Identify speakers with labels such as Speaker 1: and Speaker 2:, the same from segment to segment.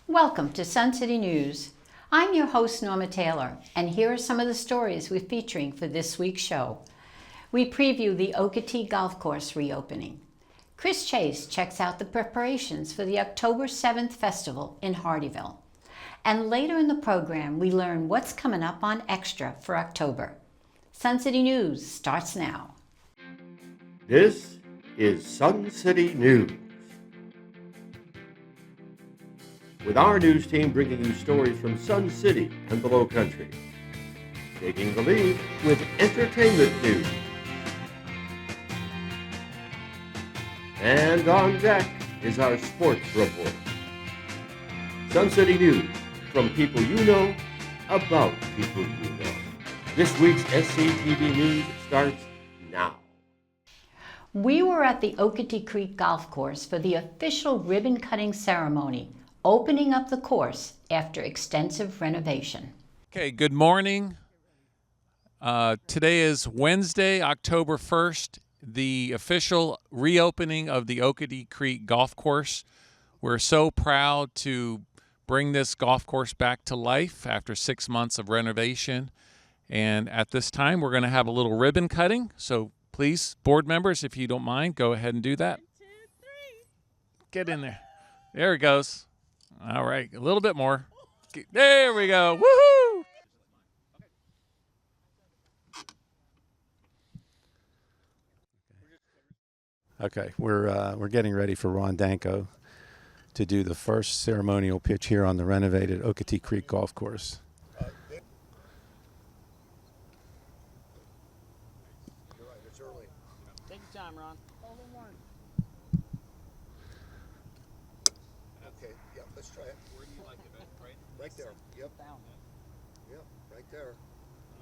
Speaker 1: Welcome to Sun City News. I'm your host, Norma Taylor, and here are some of the stories we're featuring for this week's show. We preview the Okatie Golf Course reopening. Chris Chase checks out the preparations for the October 7th festival in Hardeeville. And later in the program, we learn what's coming up on Extra for October. Sun City News starts now.
Speaker 2: This is Sun City News, with our news team bringing you stories from Sun City and the Low Country, taking the lead with entertainment news. And on deck is our sports report. Sun City News, from people you know, about people you know. This week's SCTV News starts now.
Speaker 1: We were at the Okatie Creek Golf Course for the official ribbon-cutting ceremony, opening up the course after extensive renovation.
Speaker 3: Okay, good morning. Today is Wednesday, October 1st, the official reopening of the Okatie Creek Golf Course. We're so proud to bring this golf course back to life after 6 months of renovation. And at this time, we're going to have a little ribbon cutting. So please, board members, if you don't mind, go ahead and do that. 1, 2, 3. Get in there. There it goes. All right, a little bit more. There we go. Woohoo!
Speaker 4: Okay, we're getting ready for Ron Danko to do the first ceremonial pitch here on the renovated Okatie Creek Golf Course.
Speaker 5: You're right, it's early.
Speaker 6: Take your time, Ron.
Speaker 5: Only one. Okay, yep, let's try it.
Speaker 6: Where do you like it, right?
Speaker 5: Right there. Yep.
Speaker 6: Down.
Speaker 5: Yep, right there.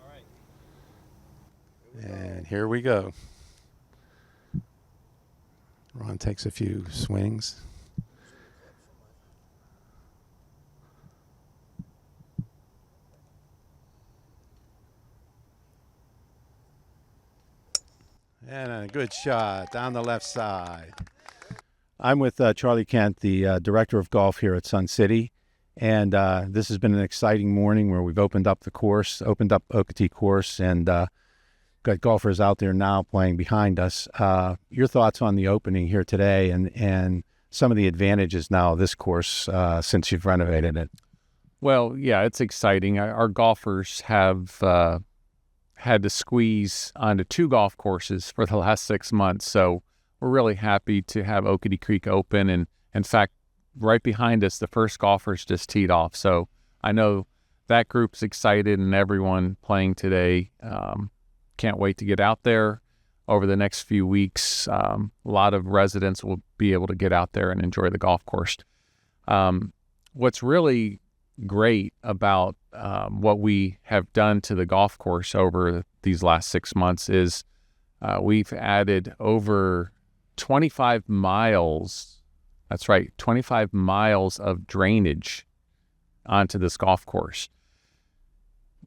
Speaker 6: All right.
Speaker 4: And here we go. Ron takes a few swings. And a good shot down the left side. I'm with Charlie Kent, the director of golf here at Sun City. And this has been an exciting morning where we've opened up the course, opened up Okatie course, and got golfers out there now playing behind us. Your thoughts on the opening here today and some of the advantages now of this course since you've renovated it?
Speaker 3: Well, yeah, it's exciting. Our golfers have had to squeeze onto 2 golf courses for the last 6 months. So we're really happy to have Okatie Creek open. And in fact, right behind us, the first golfers just teed off. So I know that group's excited, and everyone playing today can't wait to get out there over the next few weeks. A lot of residents will be able to get out there and enjoy the golf course. What's really great about what we have done to the golf course over these last 6 months is we've added over 25 miles, that's right, 25 miles of drainage onto this golf course.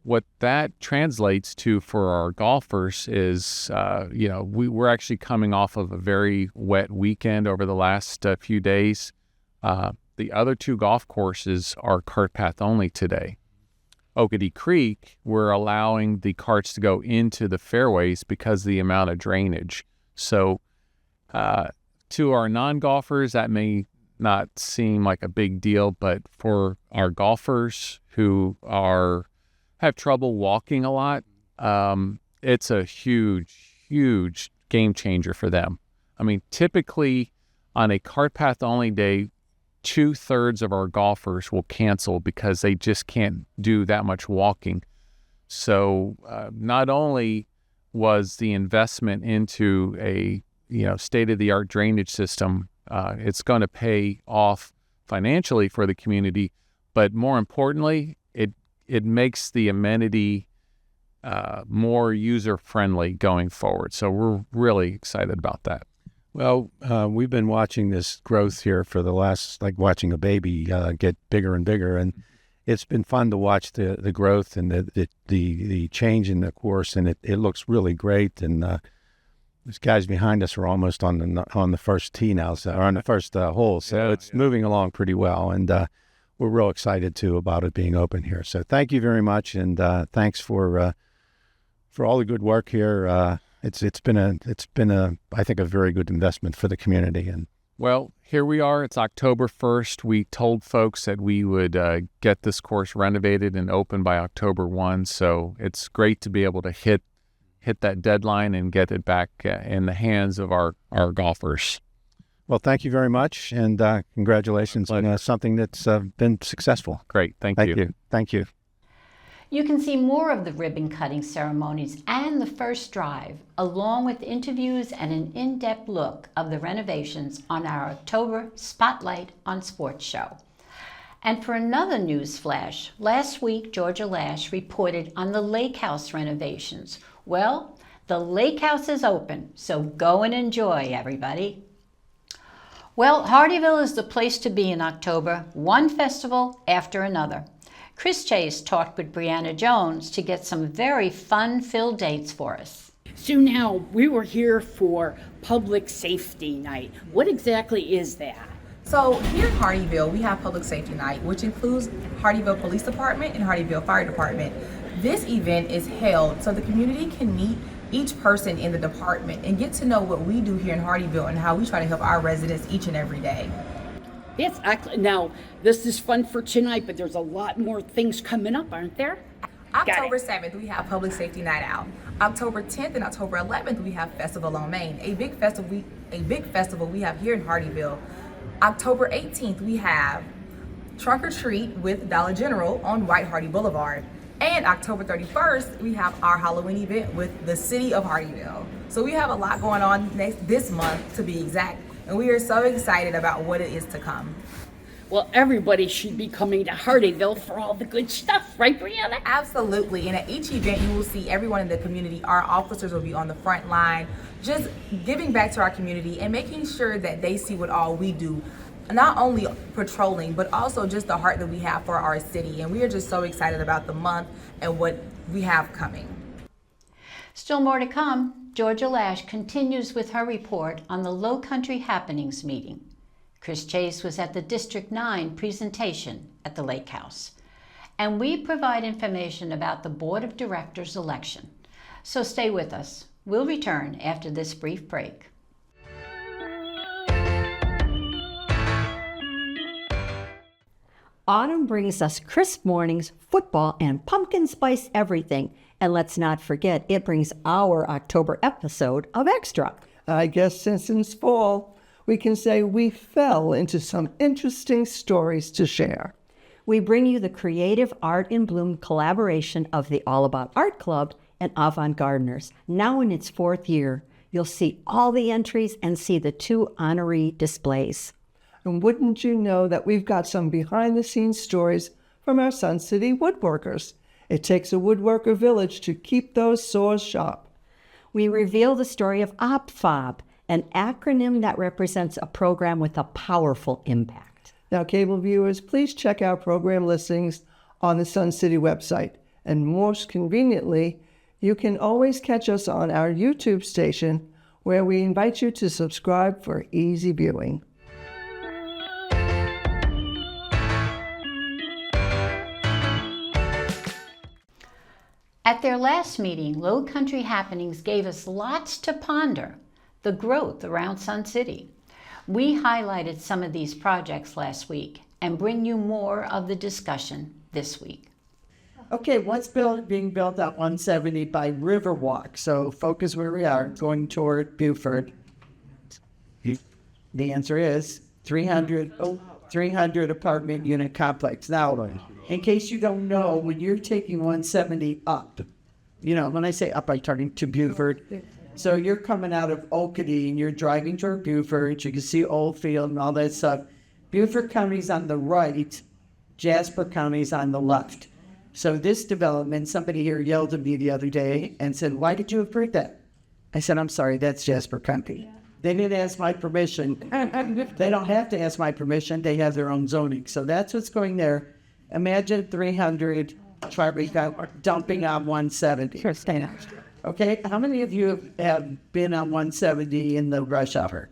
Speaker 3: What that translates to for our golfers is, we're actually coming off of a very wet weekend over the last few days. The other 2 golf courses are cart path only today. Okatie Creek, we're allowing the carts to go into the fairways because of the amount of drainage. So to our non-golfers, that may not seem like a big deal, but for our golfers who have trouble walking a lot, it's a huge game changer for them. I mean, typically on a cart path only day, 2/3 of our golfers will cancel because they just can't do that much walking. So not only was the investment into a state-of-the-art drainage system, it's going to pay off financially for the community, but more importantly, it makes the amenity more user-friendly going forward. So we're really excited about that.
Speaker 4: Well, we've been watching this growth here for the last, like watching a baby get bigger and bigger, and it's been fun to watch the growth and the change in the course, and it looks really great. And these guys behind us are almost on the first tee now, so or on the first hole, so it's moving along pretty well. And we're real excited too about it being open here. So thank you very much, and thanks for all the good work here. It's been a I think a very good investment for the community. And
Speaker 3: Well, here we are. It's October 1st. We told folks that we would get this course renovated and open by October 1. So it's great to be able to hit that deadline and get it back in the hands of our golfers.
Speaker 4: well, thank you very much, and congratulations on something that's been successful.
Speaker 3: Great. Thank
Speaker 4: Thank
Speaker 3: you.
Speaker 4: you. Thank you.
Speaker 1: You can see more of the ribbon cutting ceremonies and the first drive, along with interviews and an in-depth look of the renovations on our October Spotlight on Sports show. And for another news flash, last week Georgia Lash reported on the Lake House renovations. Well, the Lake House is open, so go and enjoy, everybody. Well, Hardeeville is the place to be in October, one festival after another. Chris Chase talked with Brianna Jones to get some very fun-filled dates for us.
Speaker 7: So now, we were here for Public Safety Night. What exactly is that?
Speaker 8: So here in Hardeeville, we have Public Safety Night, which includes Hardeeville Police Department and Hardeeville Fire Department. This event is held so the community can meet each person in the department and get to know what we do here in Hardeeville and how we try to help our residents each and every day.
Speaker 7: That's actually, now, this is fun for tonight, but there's a lot more things coming up, aren't there?
Speaker 8: October 7th, we have Public Safety Night Out. October 10th and October 11th, we have Festival on Main, a big festival we have here in Hardeeville. October 18th, we have Trunk or Treat with Dollar General on White Hardy Boulevard. And October 31st, we have our Halloween event with the city of Hardeeville. So we have a lot going on this month, to be exact, and we are so excited about what it is to come.
Speaker 7: Well, everybody should be coming to Hardeeville for all the good stuff, right, Brianna?
Speaker 8: Absolutely, and at each event you will see everyone in the community. Our officers will be on the front line, just giving back to our community and making sure that they see what all we do. Not only patrolling, but also just the heart that we have for our city. And we are just so excited about the month and what we have coming.
Speaker 1: Still more to come. Georgia Lash continues with her report on the Low Country Happenings meeting. Chris Chase was at the District 9 presentation at the Lake House. And we provide information about the Board of Directors election. So stay with us. We'll return after this brief break.
Speaker 9: Autumn brings us crisp mornings, football, and pumpkin spice everything. And let's not forget, it brings our October episode of Extra.
Speaker 10: I guess since it's fall, we can say we fell into some interesting stories to share.
Speaker 9: We bring you the Creative Art in Bloom collaboration of the All About Art Club and Avant Gardeners. Now in its 4th year, you'll see all the entries and see the 2 honoree displays.
Speaker 10: And wouldn't you know that we've got some behind-the-scenes stories from our Sun City woodworkers. It takes a woodworker village to keep those saws sharp.
Speaker 9: We reveal the story of OPFOB, an acronym that represents a program with a powerful impact.
Speaker 10: Now, cable viewers, please check our program listings on the Sun City website. And most conveniently, you can always catch us on our YouTube station, where we invite you to subscribe for easy viewing.
Speaker 1: At their last meeting, Low Country Happenings gave us lots to ponder, the growth around Sun City. We highlighted some of these projects last week and bring you more of the discussion this week.
Speaker 10: Okay, what's being built at 170 by Riverwalk? So focus where we are, going toward Buford. The answer is 300 apartment unit complex. Now, in case you don't know, when you're taking 170 up, when I say up, I'm talking to Buford. So you're coming out of Okatie and you're driving toward Buford. You can see Oldfield and all that stuff. Buford County's on the right, Jasper County's on the left. So this development, somebody here yelled at me the other day and said, "Why did you approve that?" I said, "I'm sorry, that's Jasper County. They didn't ask my permission." They don't have to ask my permission. They have their own zoning. So that's what's going there. Imagine 300 dumping on 170.
Speaker 9: Sure, stay now.
Speaker 10: Okay, how many of you have been on 170 in the rush hour?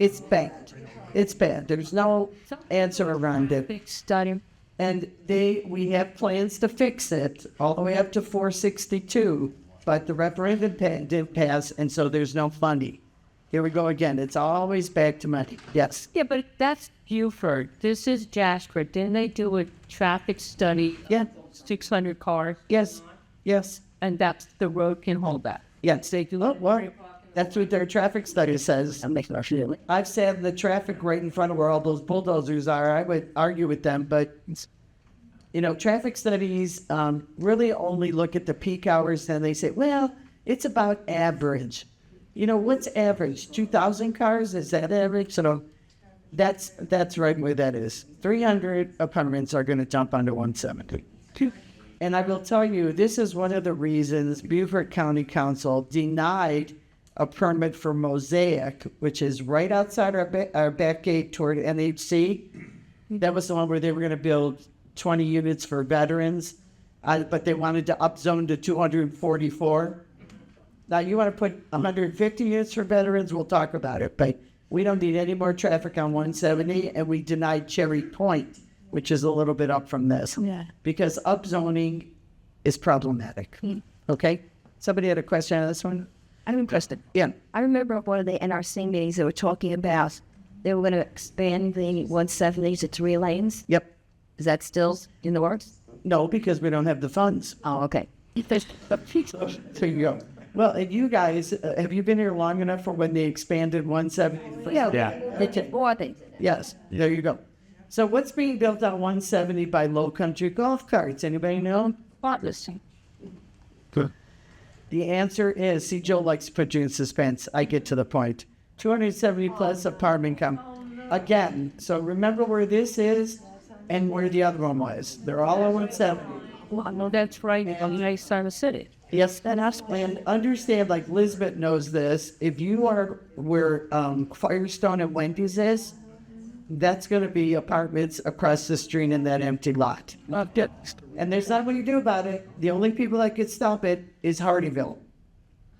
Speaker 10: It's bad. It's bad. There's no answer around it. And we have plans to fix it all the way up to 462, but the referendum didn't pass, and so there's no funding. Here we go again. It's always back to money. Yes.
Speaker 11: Yeah, but that's Buford. This is Jasper. Didn't they do a traffic study?
Speaker 10: Yeah.
Speaker 11: 600 cars.
Speaker 10: Yes. Yes.
Speaker 11: And that's the road can hold that.
Speaker 10: Yes. They do. Well, that's what their traffic study says. I've sat in the traffic right in front of where all those bulldozers are. I would argue with them, but traffic studies really only look at the peak hours, and they say, well, it's about average. What's average? 2,000 cars? Is that average? So that's right where that is. 300 apartments are going to jump onto 170. And I will tell you, this is one of the reasons Beaufort County Council denied a permit for Mosaic, which is right outside our back gate toward NHC. That was the one where they were going to build 20 units for veterans, but they wanted to upzone to 244. Now, you want to put 150 units for veterans, we'll talk about it, but we don't need any more traffic on 170, and we denied Cherry Point, which is a little bit up from this, because upzoning is problematic. Okay? Somebody had a question on this one?
Speaker 11: I'm interested.
Speaker 10: Yeah.
Speaker 11: I remember one of the NRC meetings they were talking about they were going to expand the 170 to 3 lanes.
Speaker 10: Yep.
Speaker 11: Is that still in the works?
Speaker 10: No, because we don't have the funds.
Speaker 11: Oh, okay.
Speaker 10: There you go. Well, and you guys, have you been here long enough for when they expanded 170?
Speaker 11: Yeah. It's more things.
Speaker 10: Yes, there you go. So what's being built on 170 by Low Country Golf Carts? Anybody know?
Speaker 11: Spotless.
Speaker 10: Good. The answer is, see, Joe likes to put you in suspense. I get to the point. 270 plus apartment again. So remember where this is and where the other one was. They're all on 170.
Speaker 11: Well, no, that's right. On the nice side of the city.
Speaker 10: Yes, and understand, like Lisbeth knows this, if you are where Firestone and Wendy's is, that's going to be apartments across the street in that empty lot. And there's not what you do about it. The only people that could stop it is Hardeeville.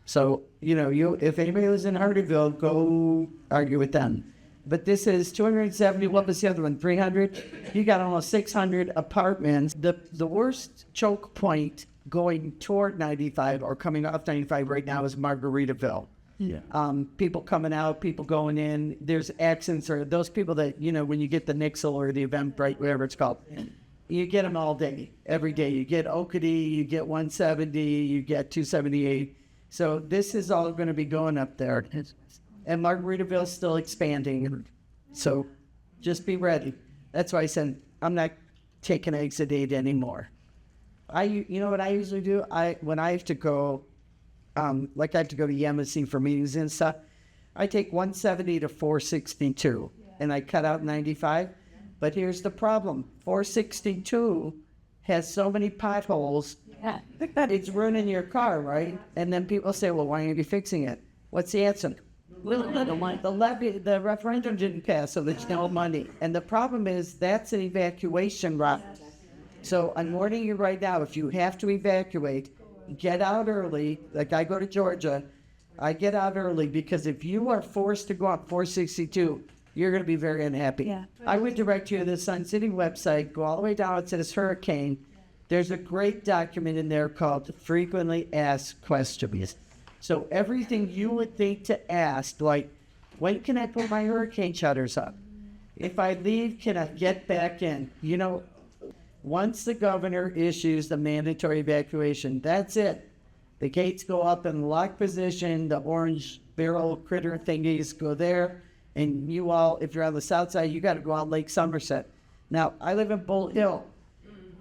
Speaker 10: So, if anybody was in Hardeeville, go argue with them. But this is 270, what was the other one, 300? You got almost 600 apartments. The worst choke point going toward 95 or coming off 95 right now is Margaritaville. Yeah. People coming out, people going in. There's accidents or those people that, when you get the Nixle or the Eventbrite, whatever it's called, you get them all day, every day. You get Okatie, you get 170, you get 278. So this is all going to be going up there. And Margaritaville is still expanding. So just be ready. That's why I said I'm not taking eggs a day anymore. You know what I usually do? When I have to go, like I have to go to Yemassee for meetings and stuff, I take 170 to 462 and I cut out 95. But here's the problem. 462 has so many potholes that it's ruining your car, right? And then people say, well, why aren't you fixing it? What's the answer? The referendum didn't pass, so there's no money. And the problem is that's an evacuation route. So I'm warning you right now, if you have to evacuate, get out early. Like I go to Georgia, I get out early because if you are forced to go up 462, you're going to be very unhappy. Yeah. I would direct you to the Sun City website, go all the way down, it says hurricane. There's a great document in there called Frequently Asked Questions. So everything you would think to ask, like, when can I put my hurricane shutters up? If I leave, can I get back in? Once the governor issues the mandatory evacuation, that's it. The gates go up in lock position, the orange barrel critter thingies go there, and you all, if you're on the south side, you got to go on Lake Somerset. Now, I live in Bull Hill.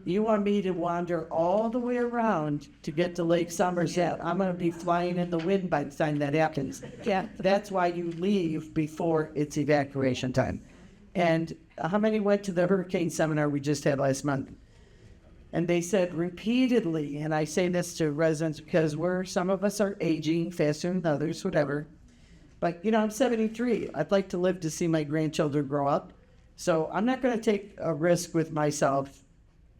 Speaker 10: You want me to wander all the way around to get to Lake Somerset? I'm going to be flying in the wind by the time that happens. Yeah, that's why you leave before it's evacuation time. And how many went to the hurricane seminar we just had last month? And they said repeatedly, and I say this to residents because some of us are aging faster than others, whatever. But, I'm 73. I'd like to live to see my grandchildren grow up. So I'm not going to take a risk with myself.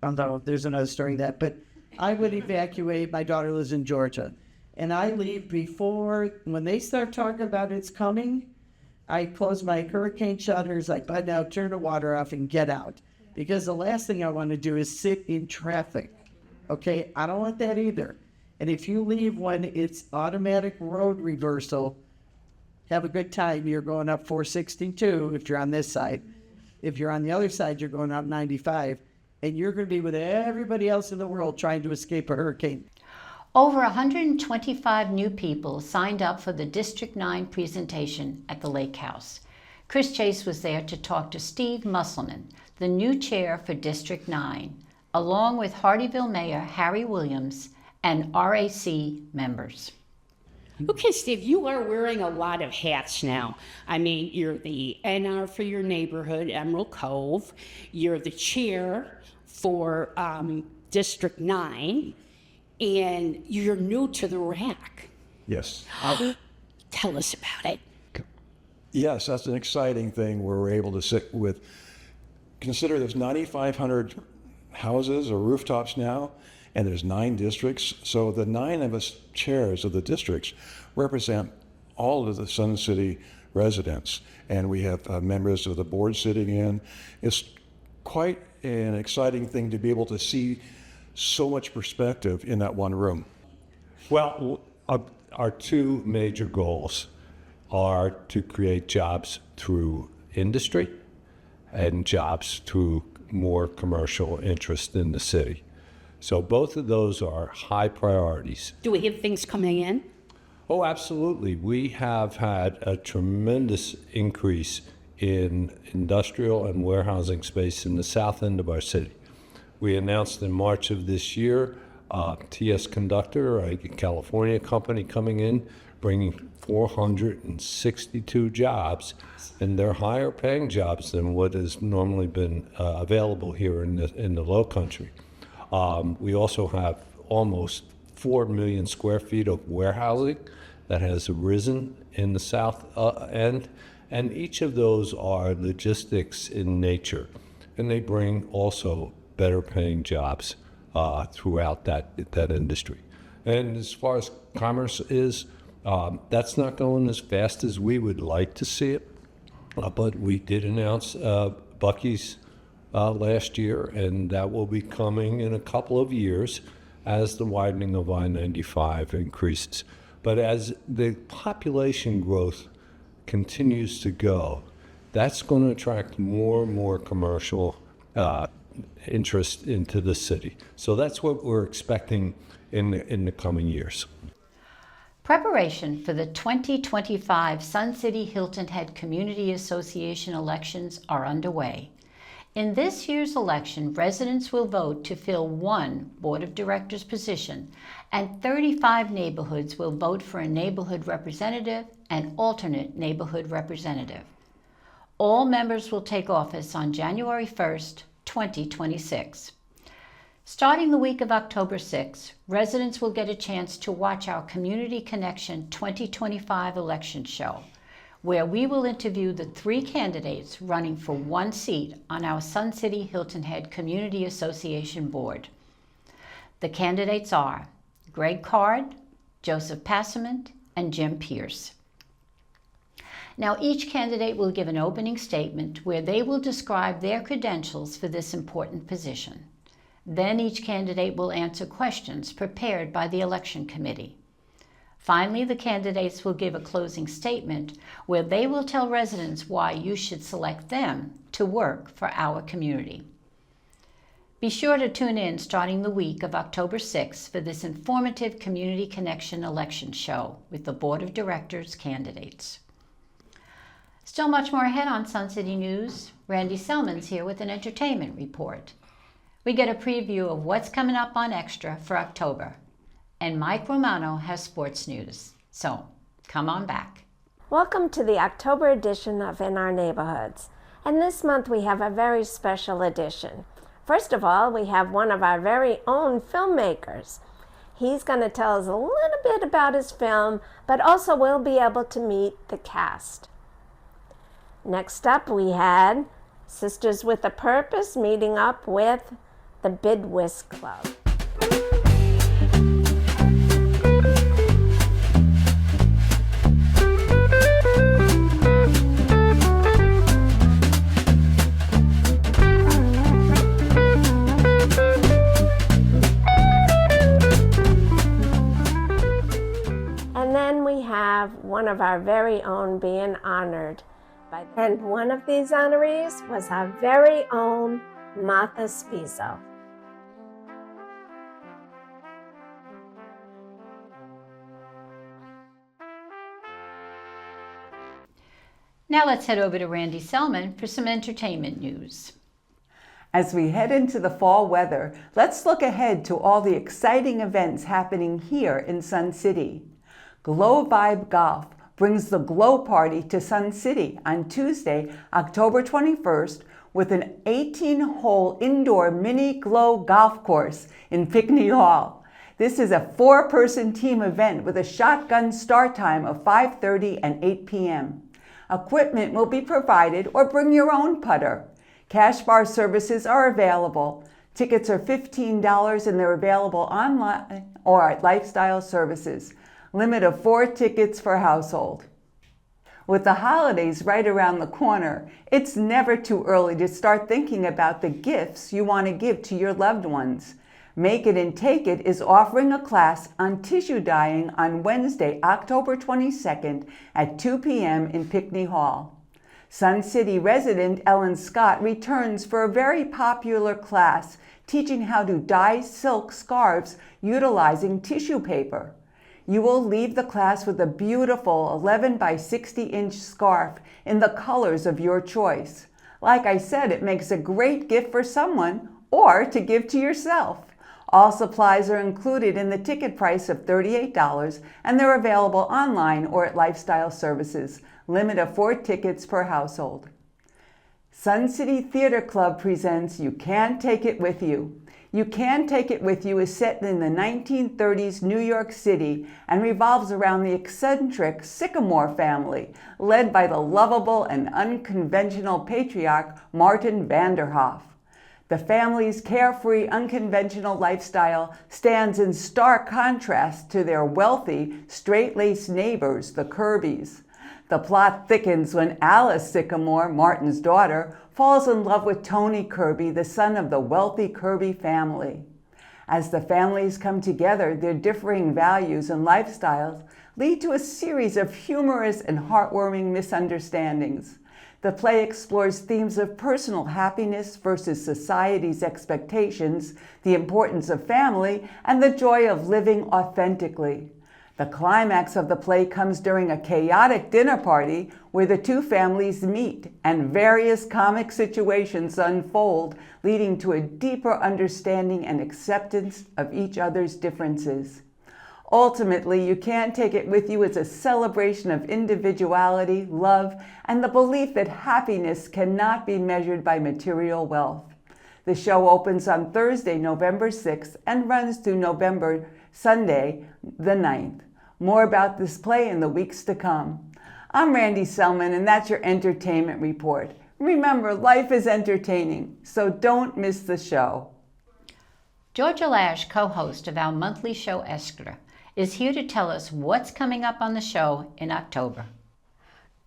Speaker 10: Although there's another story that, but I would evacuate. My daughter lives in Georgia, and I leave before, when they start talking about it's coming, I close my hurricane shutters, like, by now, turn the water off and get out. because the last thing I want to do is sit in traffic. Okay, I don't want that either. And if you leave when it's automatic road reversal, have a good time. You're going up 462 if you're on this side. If you're on the other side, you're going up 95. And you're going to be with everybody else in the world trying to escape a hurricane.
Speaker 1: Over 125 new people signed up for the District 9 presentation at the Lake House. Chris Chase was there to talk to Steve Musselman, the new chair for District 9, along with Hardeeville Mayor Harry Williams and RAC members.
Speaker 7: Okay, Steve, you are wearing a lot of hats now. I mean, you're the NR for your neighborhood, Emerald Cove. You're the chair for District 9, and you're new to the RAC.
Speaker 12: Yes.
Speaker 7: Tell us about it.
Speaker 12: Yes, that's an exciting thing where we're able to sit with, consider there's 9,500 houses or rooftops now, and there's 9 districts. So the 9 of us chairs of the districts represent all of the Sun City residents. And we have members of the board sitting in. It's quite an exciting thing to be able to see so much perspective in that one room.
Speaker 13: Well, our 2 major goals are to create jobs through industry and jobs through more commercial interest in the city. So both of those are high priorities.
Speaker 7: Do we have things coming in?
Speaker 13: Oh, absolutely. We have had a tremendous increase in industrial and warehousing space in the south end of our city. We announced in March of this year, TS Conductor, a California company coming in, bringing 462 jobs, and they're higher paying jobs than what has normally been available here in the Low Country. We also have almost 4 million square feet of warehousing that has arisen in the south end, and each of those are logistics in nature, and they bring also better paying jobs throughout that industry. And as far as commerce is, that's not going as fast as we would like to see it, but we did announce Buc-ee's last year, and that will be coming in a couple of years as the widening of I-95 increases. But as the population growth continues to go, that's going to attract more and more commercial interest into the city. So that's what we're expecting in the coming years.
Speaker 1: Preparation for the 2025 Sun City Hilton Head Community Association elections are underway. In this year's election, residents will vote to fill 1 Board of Directors position, and 35 neighborhoods will vote for a neighborhood representative and alternate neighborhood representative. All members will take office on January 1st, 2026. Starting the week of October 6, residents will get a chance to watch our Community Connection 2025 election show, where we will interview the 3 candidates running for 1 seat on our Sun City Hilton Head Community Association Board. The candidates are Greg Card, Joseph Passament, and Jim Pierce. Now, each candidate will give an opening statement where they will describe their credentials for this important position. Then each candidate will answer questions prepared by the election committee. Finally, the candidates will give a closing statement where they will tell residents why you should select them to work for our community. Be sure to tune in starting the week of October 6th for this informative Community Connection election show with the Board of Directors candidates. Still much more ahead on Sun City News. Randy Selman's here with an entertainment report. We get a preview of what's coming up on Extra for October. And Mike Romano has sports news. So, come on back.
Speaker 14: Welcome to the October edition of In Our Neighborhoods. And this month we have a very special edition. First of all, we have one of our very own filmmakers. He's going to tell us a little bit about his film, but also we'll be able to meet the cast. Next up, we had Sisters with a Purpose meeting up with the Bid Whist Club. of our very own being honored by them. And one of these honorees was our very own Martha Spizo.
Speaker 1: Now let's head over to Randy Selman for some entertainment news.
Speaker 15: As we head into the fall weather, let's look ahead to all the exciting events happening here in Sun City. Glow Vibe Golf brings the Glow Party to Sun City on Tuesday, October 21st, with an 18-hole indoor mini glow golf course in Pickney Hall. This is a 4-person team event with a shotgun start time of 5:30 and 8 p.m. Equipment will be provided, or bring your own putter. Cash bar services are available. Tickets are $15 and they're available online or at Lifestyle Services. Limit of 4 tickets per household. With the holidays right around the corner, it's never too early to start thinking about the gifts you want to give to your loved ones. Make It and Take It is offering a class on tissue dyeing on Wednesday, October 22nd at 2 p.m. in Pickney Hall. Sun City resident Ellen Scott returns for a very popular class teaching how to dye silk scarves utilizing tissue paper. You will leave the class with a beautiful 11 by 60-inch scarf in the colors of your choice. Like I said, it makes a great gift for someone or to give to yourself. All supplies are included in the ticket price of $38, and they're available online or at Lifestyle Services. Limit of 4 tickets per household. Sun City Theater Club presents You Can't Take It With You. You Can't Take It With You is set in the 1930s New York City and revolves around the eccentric Sycamore family, led by the lovable and unconventional patriarch Martin Vanderhoff. The family's carefree, unconventional lifestyle stands in stark contrast to their wealthy, straight-laced neighbors, the Kirbys. The plot thickens when Alice Sycamore, Martin's daughter, falls in love with Tony Kirby, the son of the wealthy Kirby family. As the families come together, their differing values and lifestyles lead to a series of humorous and heartwarming misunderstandings. The play explores themes of personal happiness versus society's expectations, the importance of family, and the joy of living authentically. The climax of the play comes during a chaotic dinner party where the two families meet and various comic situations unfold, leading to a deeper understanding and acceptance of each other's differences. Ultimately, You Can't Take It With You is a celebration of individuality, love, and the belief that happiness cannot be measured by material wealth. The show opens on Thursday, November 6th, and runs through Sunday, the 9th. More about this play in the weeks to come. I'm Randy Selman, and that's your entertainment report. Remember, life is entertaining, so don't miss the show.
Speaker 1: Georgia Lash, co-host of our monthly show Extra, is here to tell us what's coming up on the show in October.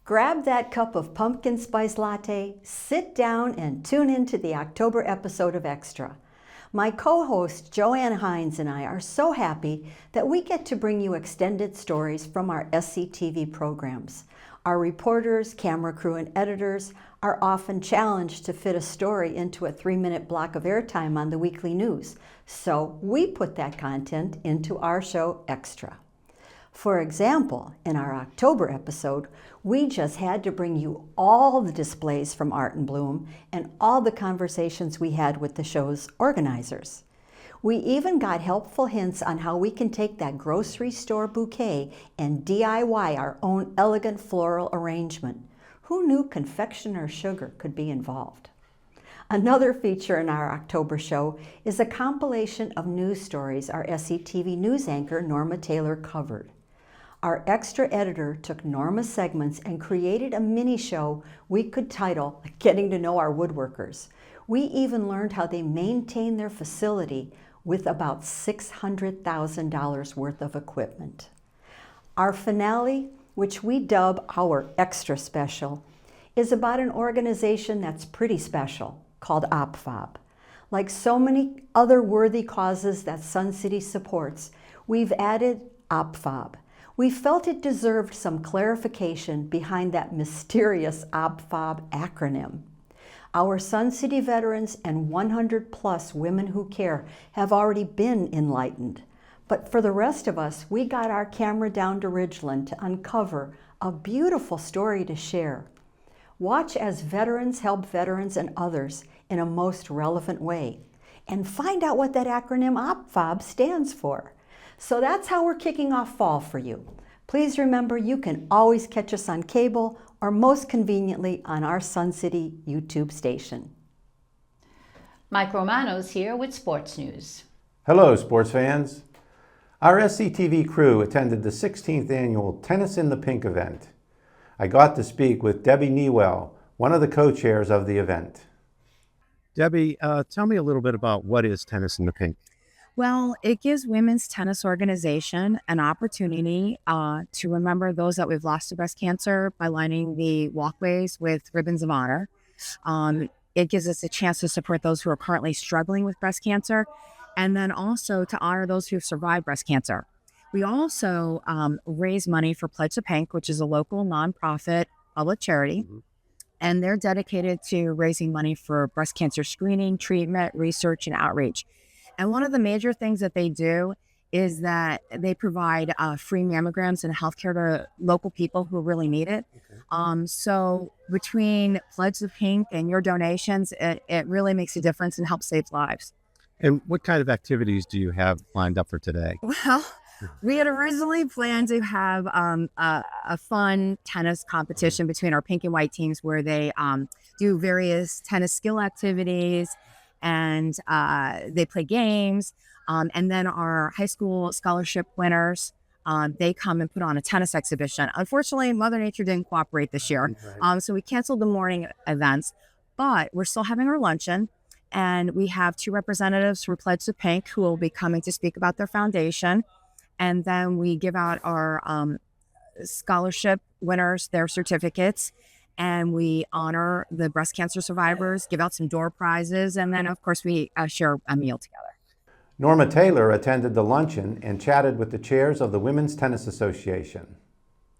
Speaker 9: Grab that cup of pumpkin spice latte, sit down, and tune in to the October episode of Extra. My co-host Joanne Hines and I are so happy that we get to bring you extended stories from our SCTV programs. Our reporters, camera crew, and editors are often challenged to fit a story into a 3-minute block of airtime on the weekly news, so we put that content into our show Extra. For example, in our October episode, we just had to bring you all the displays from Art in Bloom and all the conversations we had with the show's organizers. We even got helpful hints on how we can take that grocery store bouquet and DIY our own elegant floral arrangement. Who knew confectioner sugar could be involved? Another feature in our October show is a compilation of news stories our SCTV news anchor Norma Taylor covered. Our extra editor took Norma's segments and created a mini show we could title Getting to Know Our Woodworkers. We even learned how they maintain their facility with about $600,000 worth of equipment. Our finale, which we dub our Extra Special, is about an organization that's pretty special called OPFOB. Like so many other worthy causes that Sun City supports, we've added OPFOB. We felt it deserved some clarification behind that mysterious OBFOB acronym. Our Sun City veterans and 100 plus women who care have already been enlightened. But for the rest of us, we got our camera down to Ridgeland to uncover a beautiful story to share. Watch as veterans help veterans and others in a most relevant way, and find out what that acronym OBFOB stands for. So that's how we're kicking off fall for you. Please remember you can always catch us on cable or most conveniently on our Sun City YouTube station.
Speaker 1: Mike Romano's here with sports news.
Speaker 4: Hello, sports fans. Our SCTV crew attended the 16th annual Tennis in the Pink event. I got to speak with Debbie Newell, one of the co-chairs of the event. Debbie, tell me a little bit about what is Tennis in the Pink.
Speaker 16: Well, it gives women's tennis organization an opportunity to remember those that we've lost to breast cancer by lining the walkways with ribbons of honor. It gives us a chance to support those who are currently struggling with breast cancer, and then also to honor those who have survived breast cancer. We also raise money for Pledge the Pink, which is a local nonprofit public charity, and they're dedicated to raising money for breast cancer screening, treatment, research, and outreach. And one of the major things that they do is that they provide free mammograms and healthcare to local people who really need it. So between Pledge the Pink and your donations, it really makes a difference and helps save lives.
Speaker 4: And what kind of activities do you have lined up for today?
Speaker 16: Well, we had originally planned to have a fun tennis competition between our pink and white teams where they do various tennis skill activities and they play games. And then our high school scholarship winners, they come and put on a tennis exhibition. Unfortunately, Mother Nature didn't cooperate this year. So we canceled the morning events, but we're still having our luncheon. And we have 2 representatives for Pledge the Pink who will be coming to speak about their foundation. And then we give out our scholarship winners their certificates. And we honor the breast cancer survivors, give out some door prizes. And then, of course, we share a meal together.
Speaker 4: Norma Taylor attended the luncheon and chatted with the chairs of the Women's Tennis Association.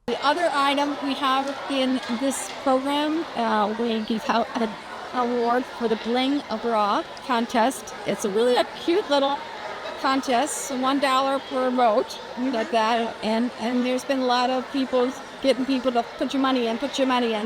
Speaker 17: The other item we have in this program, we give out an award for the Bling a Bra contest. It's a cute little contest, $1 per vote, like that. And there's been a lot of people getting people to put your money in.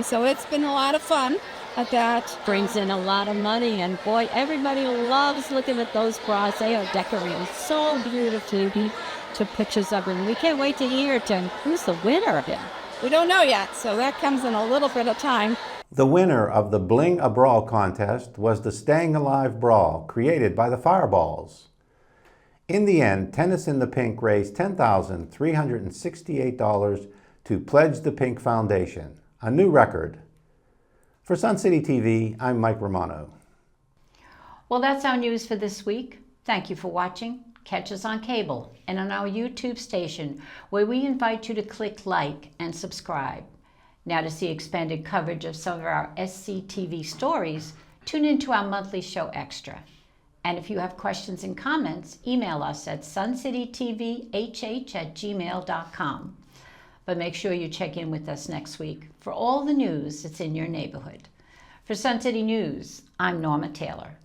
Speaker 17: So it's been a lot of fun at that.
Speaker 18: Brings in a lot of money, and boy, everybody loves looking at those bras. They are decorated so beautifully. Took pictures of them. We can't wait to hear who's the winner of it.
Speaker 17: We don't know yet, so that comes in a little bit of time.
Speaker 4: The winner of the Bling a Brawl contest was the Staying Alive Brawl, created by the Fireballs. In the end, Tennis in the Pink raised $10,368 to Pledge the Pink Foundation, a new record. For Sun City TV, I'm Mike Romano.
Speaker 1: Well, that's our news for this week. Thank you for watching. Catch us on cable and on our YouTube station, where we invite you to click like and subscribe. Now, to see expanded coverage of some of our SCTV stories, tune into our monthly show Extra. And if you have questions and comments, email us at suncitytvhh@gmail.com. But make sure you check in with us next week for all the news that's in your neighborhood. For Sun City News, I'm Norma Taylor.